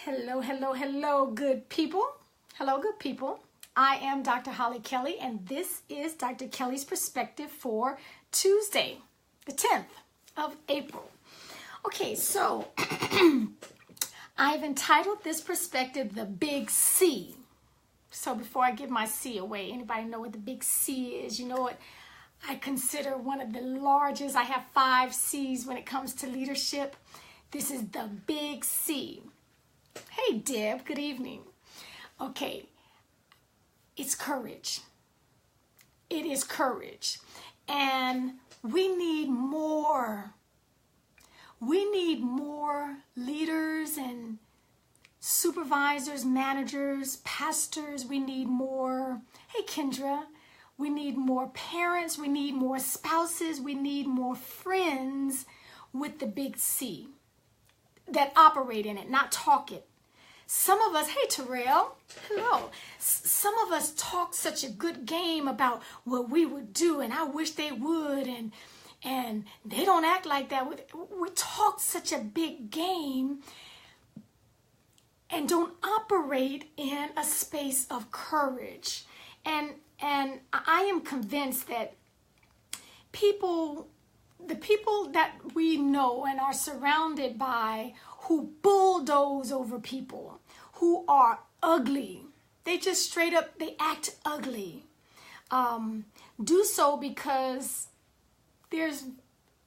Hello, hello, hello, good people. Hello, good people. I am Dr. Hollie Kelly, and this is Dr. Kelly's Perspective for Tuesday, the 10th of April. Okay, so I've entitled this perspective, The Big C. So before I give my C away, anybody know what the big C is? You know what I consider one of the largest. I have 5 C's when it comes to leadership. This is the big C. Hey, Deb, good evening. Okay, it's courage. It is courage. And we need more. We need more leaders and supervisors, managers, pastors. We need more. Hey, Kendra. We need more parents. We need more spouses. We need more friends with the big C that operate in it, not talk it. Some of us, hey Terrell, hello. Some of us talk such a good game about what we would do, and I wish they would, and they don't act like that. We talk such a big game and don't operate in a space of courage. And I am convinced that the people that we know and are surrounded by who bulldoze over people, who are ugly, they just straight up, they act ugly, do so because there's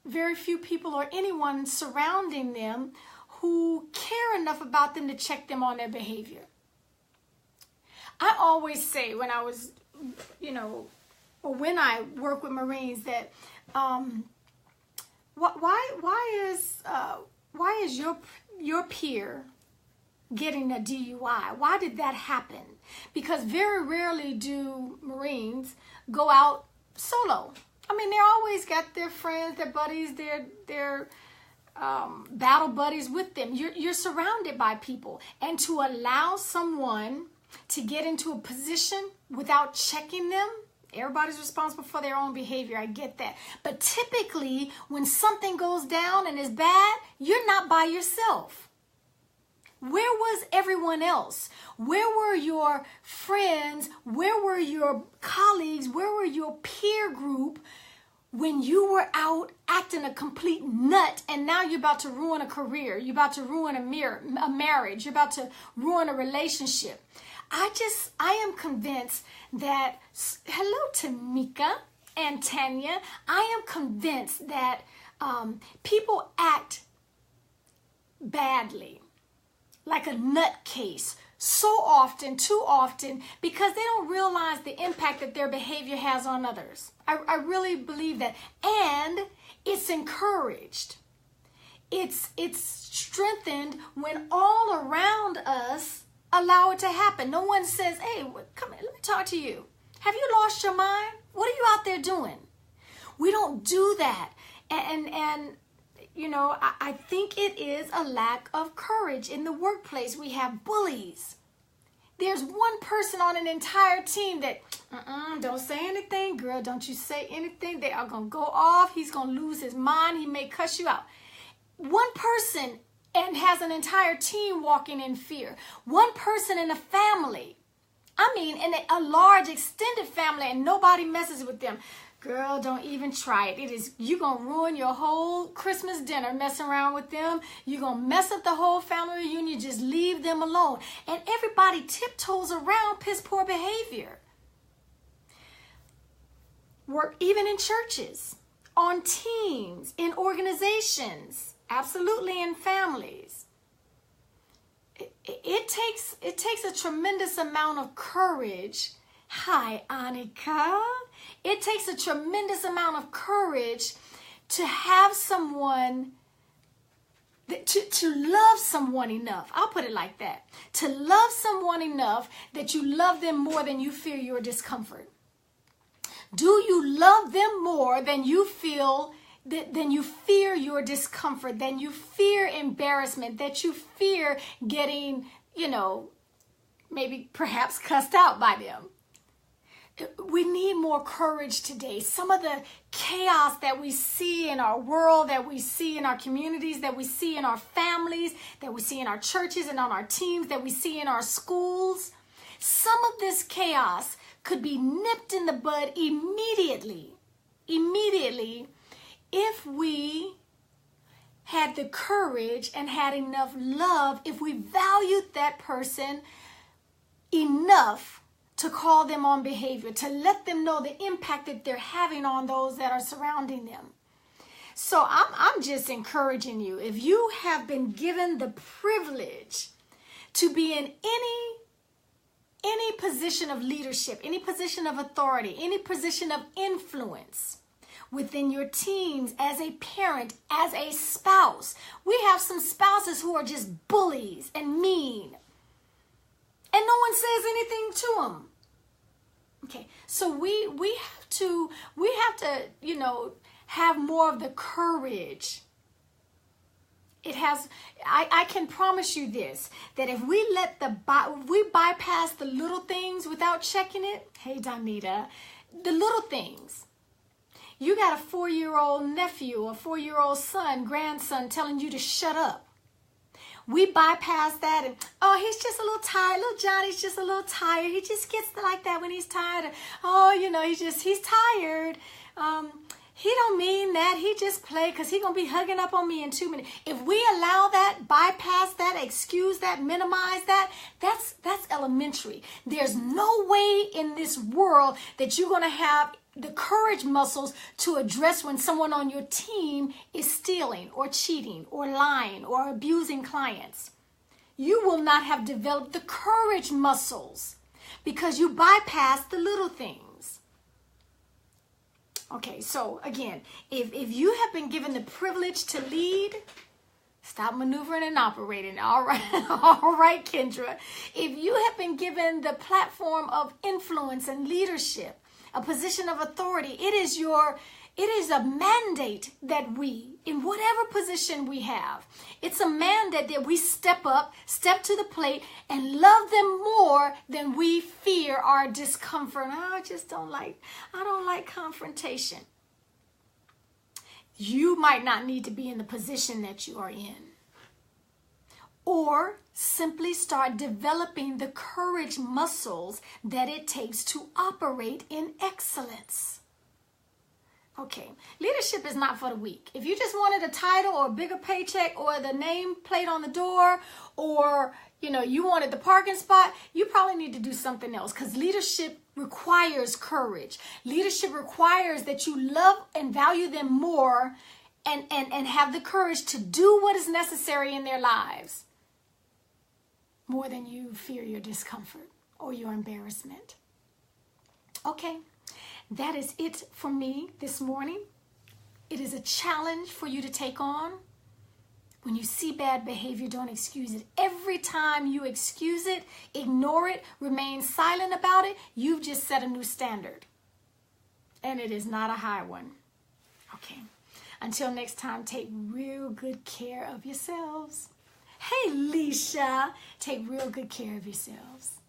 very few people or anyone surrounding them who care enough about them to check them on their behavior. I always say when I was, or when I work with Marines that, why is your peer getting a DUI? Why did that happen? Because very rarely do Marines go out solo. I mean, they're always got their friends, their buddies, their battle buddies with them. You're surrounded by people, and to allow someone to get into a position without checking them. Everybody's responsible for their own behavior. I get that. But typically, when something goes down and is bad, you're not by yourself. Where was everyone else? Where were your friends? Where were your colleagues? Where were your peer group when you were out acting a complete nut, and now you're about to ruin a career? You're about to ruin a marriage. You're about to ruin a relationship. I am convinced that, hello Tamika and Tanya, I am convinced that people act badly, like a nutcase, so often, too often, because they don't realize the impact that their behavior has on others. I really believe that. And it's encouraged. It's strengthened when all around us allow it to happen. No one says, hey, come here, let me talk to you. Have you lost your mind? What are you out there doing? We don't do that. And I think it is a lack of courage in the workplace. We have bullies. There's one person on an entire team that, don't say anything, girl, don't you say anything. They are going to go off. He's going to lose his mind. He may cuss you out. One person and has an entire team walking in fear. One person in a family. I mean, in a large extended family, and nobody messes with them. Girl, don't even try it. You're going to ruin your whole Christmas dinner messing around with them. You're going to mess up the whole family reunion. Just leave them alone. And everybody tiptoes around piss poor behavior. Work even in churches, on teams, in organizations, absolutely in families. It takes a tremendous amount of courage. Hi, Annika. It takes a tremendous amount of courage to have someone, to love someone enough. I'll put it like that. To love someone enough that you love them more than you fear your discomfort. Do you love them more than you feel, than you fear your discomfort, than you fear embarrassment, that you fear getting, maybe perhaps cussed out by them? We need more courage today. Some of the chaos that we see in our world, that we see in our communities, that we see in our families, that we see in our churches and on our teams, that we see in our schools, some of this chaos could be nipped in the bud immediately if we had the courage and had enough love, if we valued that person enough to call them on behavior, to let them know the impact that they're having on those that are surrounding them. So I'm just encouraging you, if you have been given the privilege to be in any position of leadership, any position of authority, any position of influence within your teams, as a parent, as a spouse. We have some spouses who are just bullies and mean, and no one says anything to them. Okay, so we have to have more of the courage. I can promise you this, that if we bypass the little things without checking it. Hey, Donita, the little things. You got a 4-year-old nephew, a 4-year-old son, grandson telling you to shut up. We bypass that and, oh, he's just a little tired. Little Johnny's just a little tired. He just gets like that when he's tired. Oh, he's tired. He don't mean that. He just play because he going to be hugging up on me in 2 minutes. If we allow that, bypass that, excuse that, minimize that, that's elementary. There's no way in this world that you're going to have the courage muscles to address when someone on your team is stealing or cheating or lying or abusing clients. You will not have developed the courage muscles because you bypass the little things. Okay, so again, if you have been given the privilege to lead, stop maneuvering and operating. All right, all right, Kendra. If you have been given the platform of influence and leadership, a position of authority, it is a mandate that we, in whatever position we have, it's a mandate that we step up, step to the plate, and love them more than we fear our discomfort. I don't like confrontation. You might not need to be in the position that you are in. Or simply start developing the courage muscles that it takes to operate in excellence. Okay, leadership is not for the weak. If you just wanted a title or a bigger paycheck or the name plate on the door, or you wanted the parking spot, you probably need to do something else, because leadership requires courage. Leadership requires that you love and value them more and have the courage to do what is necessary in their lives, more than you fear your discomfort or your embarrassment. Okay, that is it for me this morning. It is a challenge for you to take on. When you see bad behavior, don't excuse it. Every time you excuse it, ignore it, remain silent about it, you've just set a new standard. And it is not a high one. Okay, until next time, take real good care of yourselves. Hey, Leisha, take real good care of yourselves.